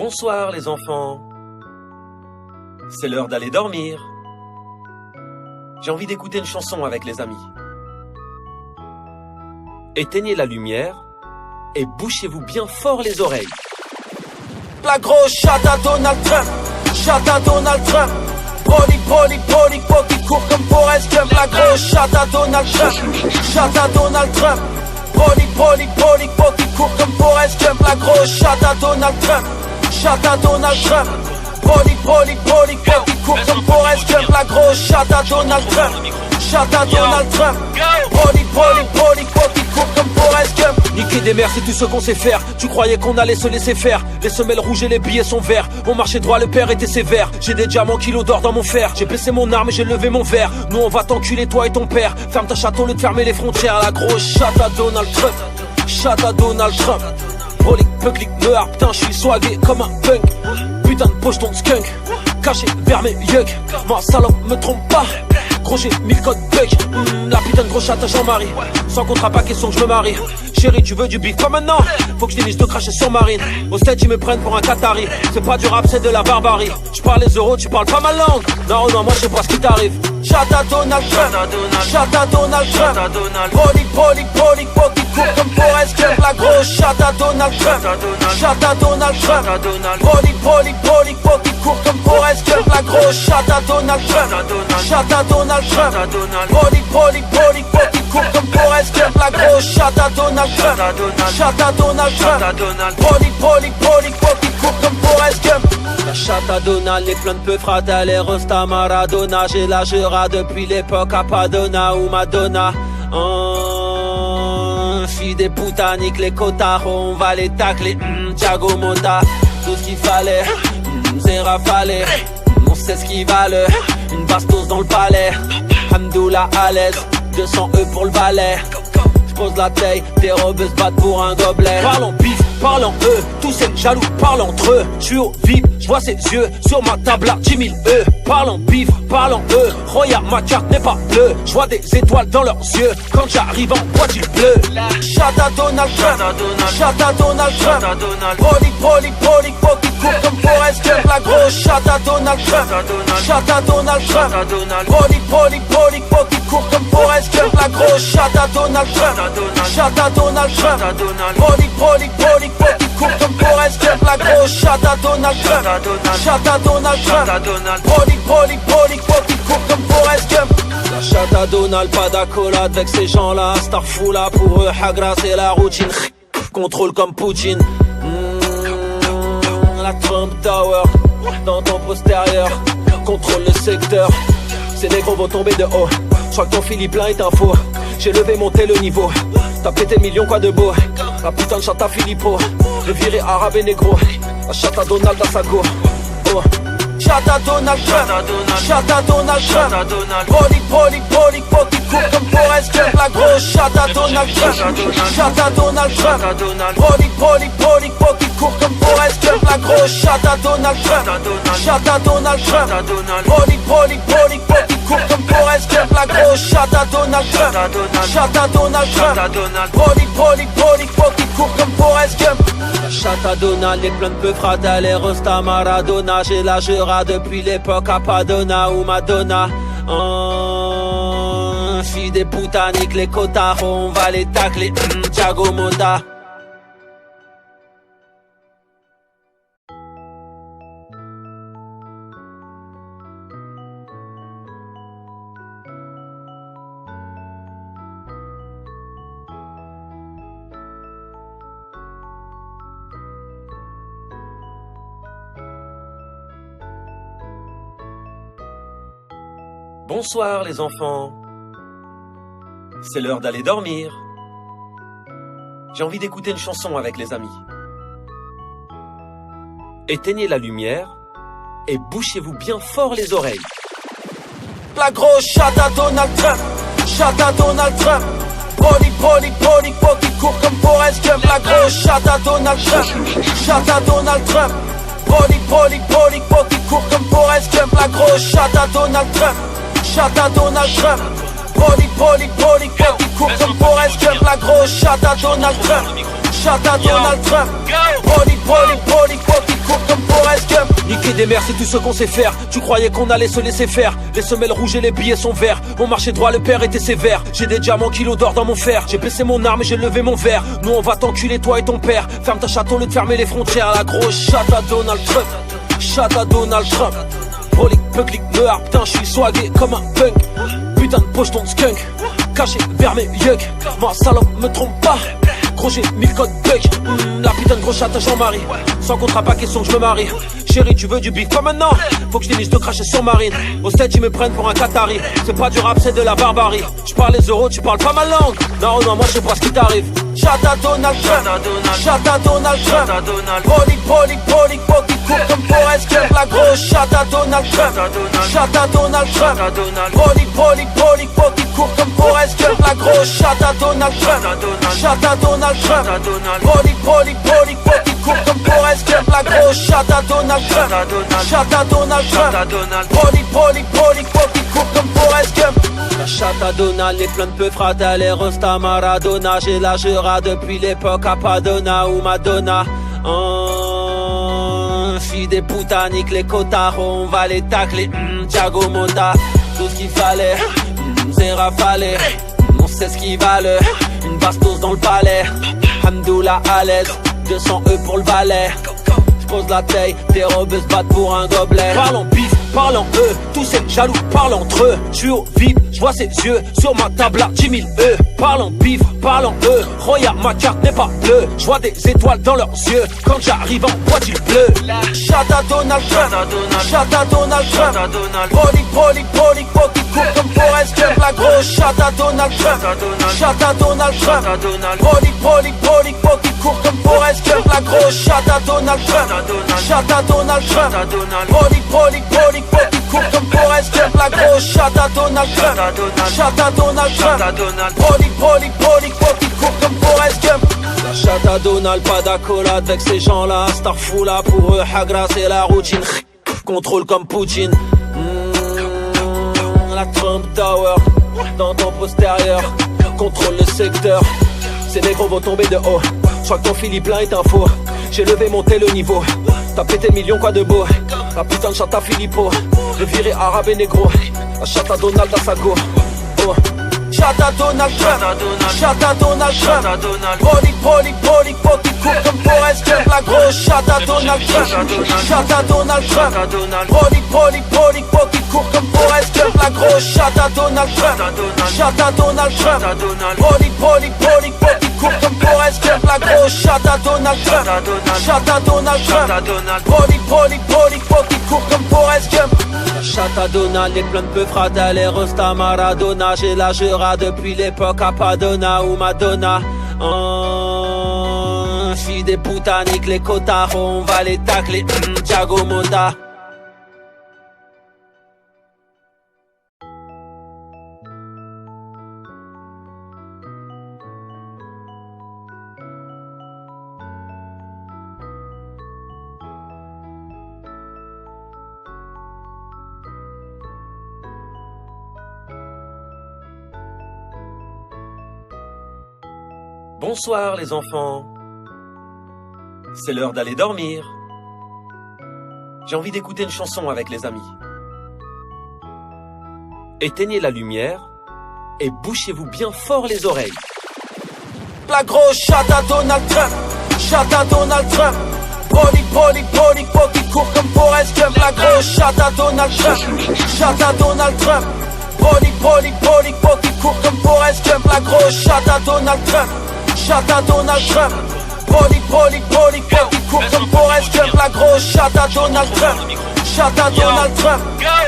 Bonsoir les enfants. C'est l'heure d'aller dormir. J'ai envie d'écouter une chanson avec les amis. Éteignez la lumière et bouchez-vous bien fort les oreilles. La grosse chatte à Donald Trump, chatte à Donald Trump. Brody, qui court comme Forrest Gump. La grosse chatte à Donald Trump, chatte à Donald Trump. Brody, qui court comme Forrest Gump. La grosse chatte à Donald Trump, chatte à Donald Trump. Brody, qui court comme Forrest Gump. La grosse chatte à Donald Trump, chatte à Donald Trump. Brody, qui court comme Forrest Gump. Niquer des mères, c'est tout ce qu'on sait faire. Tu croyais qu'on allait se laisser faire. Les semelles rouges et les billets sont verts. On marchait droit, le père était sévère. J'ai des diamants kilos d'or dans mon fer. J'ai baissé mon arme et j'ai levé mon verre. Nous on va t'enculer toi et ton père. Ferme ta chatte au lieu de fermer les frontières. La grosse chatte à Donald Trump, chatte à Donald Trump. Brolic, Bucklick, Noir, putain j'suis swagué comme un punk. Putain de poche ton skunk, caché vers mes yeux. Ma salope me trompe pas. Gros j'ai 1000 codes bug. La putain de gros chatte à Jean-Marie. Sans contrat pas question que je me marie. Chérie tu veux du bif pas maintenant. Faut que je finisse de cracher sur Marine. Au stade ils me prennent pour un Qatari. C'est pas du rap c'est de la barbarie. Je parle les euros tu parles pas ma langue. Non moi je sais pas ce qui t'arrive. Chatte à Donald Trump, chatte à Donald Trump. Brody, qui court comme Forrest Gump. La grosse chatte à Donald Trump, chatte à Donald Trump. Brody, qui court comme Forrest Gump. La grosse chatte à Donald Trump, chatte à Donald Trump. Brody, qui court comme Forrest Gump. La grosse chatte à Donald Trump, chatte à Donald Trump. Brody, qui court comme Forrest Gump. La chatte à Donald, les pleins de peu frata, les resta Maradona. J'ai la jura depuis l'époque à Padona ou Madonna. Fille des putaniques, les cotards, on va les tacler. Thiago Motta, tout ce qu'il fallait. C'est rafalé, on sait ce qu'ils valent. Une bastos dans le palais. Hamdoullah à l'aise, 200 E pour le valet. J'pose la taille, des robes se battent pour un gobelet. Parlons bif, parlons eux, tous ces jaloux parlent entre eux. J'suis au vip, j'vois ses yeux, sur ma table à 10 000 E. Parlons bif, parlons eux, Roya ma carte n'est pas bleue. J'vois des étoiles dans leurs yeux, quand j'arrive en voiture bleue. Chatte à Donald Trump, chatte à Donald Trump. Brody, qui court comme Forrest Gump. La grosse chatte à Donald Trump, chatte à Donald Trump. Brody, qui court comme Forrest Gump. La grosse chatte à Donald Trump, chatte à Donald Trump. Brody, qui court comme Forrest Gump. La grosse chatte à Donald Trump, chatte à Donald Trump. Brody, qui court comme Forrest Gump. La chatte à Donald, pas d'accolade avec ces gens-là. Starfoula pour eux, Hagra c'est la routine. Contrôle comme Poutine. La Trump Tower, dans ton postérieur. Contrôle le secteur. Ces négros vont tomber de haut. J'crois que ton Philippe plein est un faux. J'ai levé, monté le niveau. T'as pété millions, quoi de beau. La putain de chatte à Filippo. Le viré arabe et négro. La chatte à Donald à sa go. Oh. Chatte à Donald Trump, chatte à Donald Trump. Brody, qui court comme Forrest Gump. La grosse chatte à Donald Trump, chatte à Donald Trump. Brody, qui court comme Forrest Gump. La grosse chatte à Donald Trump, chatte à Donald Trump. Brody, qui court comme Forrest Gump. La grosse chatte à Donald Trump, chatte à Donald Trump. Brody, qui court comme Forrest Gump. La chatte à Donald, les pleins de peu frata, les resta Maradona. J'ai la jura depuis l'époque à Padona ou Madonna. Fille des putaniques, les cotards, on va les tacler. Thiago Motta. Bonsoir les enfants. C'est l'heure d'aller dormir. J'ai envie d'écouter une chanson avec les amis. Éteignez la lumière et bouchez-vous bien fort les oreilles. La grosse chatte à Donald Trump, chatte à Donald Trump. Brody, qui court comme Forrest Gump. La grosse chatte à Donald Trump, chatte à Donald Trump. Brody, qui court comme Forrest Gump. La grosse chatte à Donald Trump, chatte à Donald Trump. Brody, qui court comme Forrest Gump. La grosse chatte à Donald Trump, chatte à Donald Trump. Brody, brolic, qui court comme Forrest Gump. Niquer des mers, c'est tout ce qu'on sait faire. Tu croyais qu'on allait se laisser faire. Les semelles rouges et les billets sont verts. On marchait droit, le père était sévère. J'ai des diamants kilos d'or dans mon fer. J'ai baissé mon arme et j'ai levé mon verre. Nous on va t'enculer toi et ton père. Ferme ta chatte au lieu de fermer les frontières. La grosse chatte à Donald Trump. Chatte à Donald Trump. Brolic, pucklick, le hard, putain j'suis swagué comme un punk. Putain de pocheton de skunk. Caché vers mes yeux. Ma salope me trompe pas. Gros j'ai 1000 codes bug. La putain de gros chatte à Jean-Marie. Sans contrat pas question que je me marie. Chérie tu veux du bif pas maintenant. Faut que je finisse de cracher sur Marine. Au stade ils me prennent pour un Qatari. C'est pas du rap c'est de la barbarie. Je parle les euros tu parles pas ma langue. Non moi je sais pas ce qui t'arrive. Chatte à Donald Trump. Chatte à Donald Trump. Brolic, qui court comme Forrest Gump. La grosse chatte à Donald Trump. Chatte à Donald Trump. Brolic, qui court comme Forrest Gump. La grosse chatte à Donald Trump. Chatte à Donald Trump. Brolic, qui court comme Forrest Gump. La grosse chatte à Donald Trump. Chatte à Donald Trump. Brolic, qui court comme Forrest Gump. La chatte à Donald, les pleins de peu frata, les Rosta Maradona. J'ai la Jura depuis l'époque à Padona ou Madonna. Fille des putaniques, les cotaros, on va les tacler. Thiago Motta, tout ce qu'il fallait. C'est rafalé, on sait ce qu'ils valent. Une bastos dans le palais. Hamdoullah à l'aise, 200 E pour le balai. J'pose la taille, tes robes se battent pour un gobelet. Parlons bif, parlons eux, tous ces jaloux parlent entre eux. J'suis au vide, j'vois ses yeux, sur ma table à 10 000 E. Parlons bif, parlons eux, Roya ma carte n'est pas bleue. J'vois des étoiles dans leurs yeux, quand j'arrive en boîte il pleut. Chatte à Donald Trump. Chatte à Donald Trump. Brolic, qui court comme Forrest Gump. La grosse chatte à Donald Trump. Chatte à Donald Trump. Brolic, qui court comme Forrest Gump. La grosse chatte à Donald Trump. Chatte à Donald Trump. Brolic, qui court comme Forrest Gump. La grosse chatte à Donald Trump. Chatte à Donald Trump. Brolic, qui court comme Forrest Gump. La chatte à Donald, pas d'accolade avec ces gens-là. Starfoula pour eux, Hagra c'est la routine. Contrôle comme Poutine. La Trump Tower dans ton postérieur. Contrôle le secteur. Ces négros vont tomber de haut. Je crois que ton Philippe là est un faux. J'ai levé, monté le niveau. T'as pété millions, quoi de beau. La putain de chatte à Filippo. Le viré arabe et négro. La chatte à Donald à sa go. Oh. Chatte à Donald Trump. Chatte à Donald Trump. Brolic, qui court comme Forrest Gump. La grosse chatte à Donald Trump. Chatte à Donald Trump. Brolic, qui court comme Forrest Gump. La grosse chatte à Donald Trump. Chatte à Donald Trump. Brolic, qui court comme Forrest Gump. La grosse chatte à Donald Trump. Chatte à Donald Trump. Brolic, qui court comme Forrest Gump. La chatte à Donald, les pleins de peu frata, les Rosta Maradona. J'ai la Jura depuis l'époque à Padona ou Madonna. Fille des putaniques, les cotaros, on va les tacler. Thiago Motta. Bonsoir les enfants. C'est l'heure d'aller dormir. J'ai envie d'écouter une chanson avec les amis. Éteignez la lumière et bouchez-vous bien fort les oreilles. La grosse chatte à Donald Trump. Chatte à Donald Trump. Brolic, qui court comme Forrest Gump. La grosse chatte à Donald Trump. Chatte à Donald Trump. Brolic, qui court comme Forrest Gump. La grosse chatte à Donald Trump. Chatte à Donald Trump. Brolic, qui court comme Forrest Gump. La grosse chatte à Donald Trump. Chatte à Donald Trump.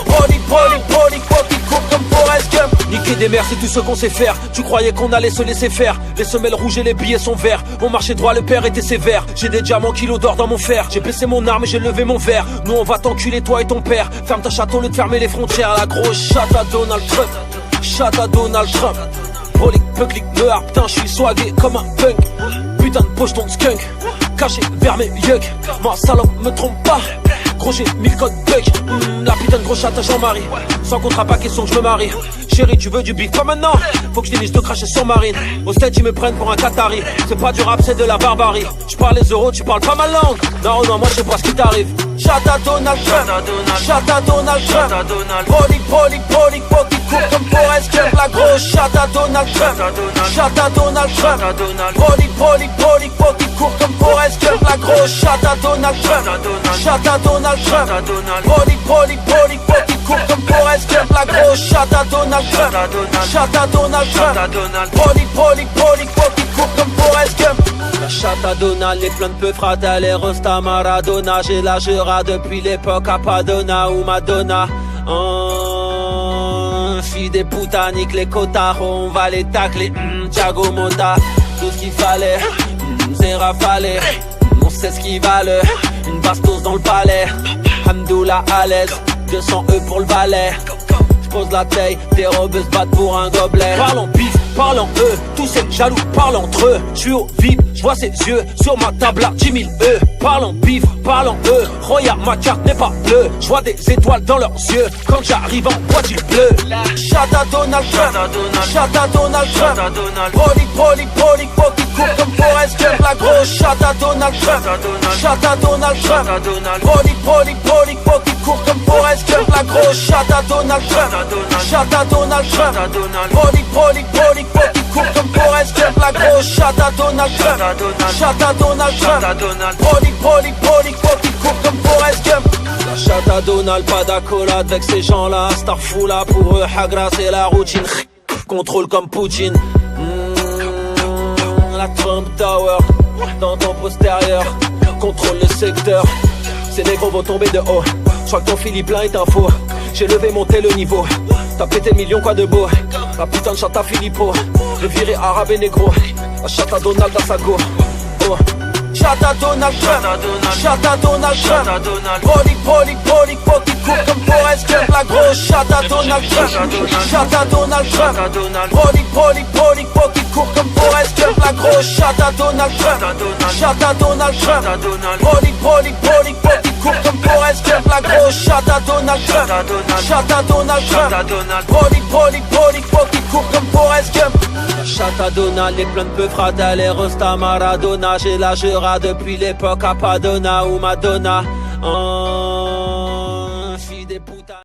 Brolic, qui court comme Forrest Gump. Niquer des mers, c'est tout ce qu'on sait faire. Tu croyais qu'on allait se laisser faire. Les semelles rouges et les billets sont verts. On marchait droit, le père était sévère. J'ai des diamants kilos d'or dans mon fer. J'ai baissé mon arme et j'ai levé mon verre. Nous on va t'enculer toi et ton père. Ferme ta chatte au lieu de fermer les frontières. La grosse chatte à Donald Trump. Chatte à Donald Trump. Brolic, pucklick, le hard, putain j'suis swagué comme un punk. Putain de pocheton de skunk. Caché vers mes yeux. Ma salope me trompe pas. Gros j'ai 1000 codes bug. La putain de gros chat à Jean-Marie. Sans contrat, pas question que je me marie. Chérie, tu veux du bif, pas maintenant. Faut que je dévisse de cracher sur Marine. Au stade, ils me prennent pour un Qatari. C'est pas du rap, c'est de la barbarie. Je parle les euros, tu parles pas ma langue. Non, non, moi je sais pas ce qui t'arrive. Chata Donald Trump, Chata Donald Trump, Brolic, Brolic, Brolic, qui court comme Forrest Gump. La grosse Chata Donald Trump, Chata Donald Trump, Brolic, Brolic, Brolic, qui court comme Forrest Gump. La grosse Chata Donald Trump, Chata Donald Trump, Brolic, Brolic, Brolic, qui court comme Forrest Gump. La grosse Chata Donald Trump, Chata Donald Trump, Brolic, Brolic, Brolic, qui court comme Forrest Gump. La chatte à Donald, les pleins de peu fratelli, les Rosta Maradona. J'ai la jura depuis l'époque à Padona ou Madonna. Fille des putaniques, les cotards, on va les tacler. Thiago Motta, tout ce qu'il fallait. C'est rafalé, on sait ce qu'ils valent. Une bastos dans le palais, Hamdoullah à l'aise. 200 E pour le valet. J'pose la taille, des robes se battent pour un gobelet. Parlons bif, parlons eux, tous ces jaloux parlent entre eux. J'suis au vide, j'vois ses yeux, sur ma table à 10 000 E. Parlons bif, parlons eux, regarde ma carte n'est pas bleue. J'vois des étoiles dans leurs yeux, quand j'arrive en voiture bleue. Chata Donald Trump, Chata Donald Trump, Brolic, Brolic, Brolic, qui court comme Forrest Gump. La grosse Chata Donald Trump, Chata Donald Trump, Brolic, Brolic, Brolic, qui court comme Forrest Gump. La grosse Chata Donald Trump, Chata Donald Trump, Brolic, Brolic, Brolic, qui court comme Forrest Gump. La grosse Chata Donald Trump, Chata Donald Trump, Brolic, Brolic, Brolic, qui court comme Forrest Gump. La chatte à Donald, pas d'accolade avec ces gens-là. Starfoula pour eux, Hagra c'est la routine. Contrôle comme Poutine. La Trump Tower, dans ton postérieur. Contrôle le secteur. Ces négros vont tomber de haut. J'crois que ton Philippe là est un faux. J'ai levé, monté le niveau. T'as pété le million, quoi de beau. La putain de chatte à Filippo. Le viré arabe et négro. La chatte à Donald à sa go. Oh. Chata Donald Trump, Chata Donald Trump, Brolic, Brolic, Brolic, qui court comme Forrest Gump. La grosse Chata Donald Trump, Chata Donald Trump, Brolic, Brolic, Brolic, qui court comme Forrest Gump. La grosse Chata Donald Trump, Chata Donald Trump, Brolic, Brolic, Brolic, qui court comme Forrest Gump. La grosse Chata Donald Trump, Chata Donald Trump, Brolic, Brolic, Brolic, qui court comme Forrest Gump. La chatte à Donald, les pleins de peu fratelli, les Rosta Maradona. J'ai la jura depuis l'époque à Padona ou Madonna.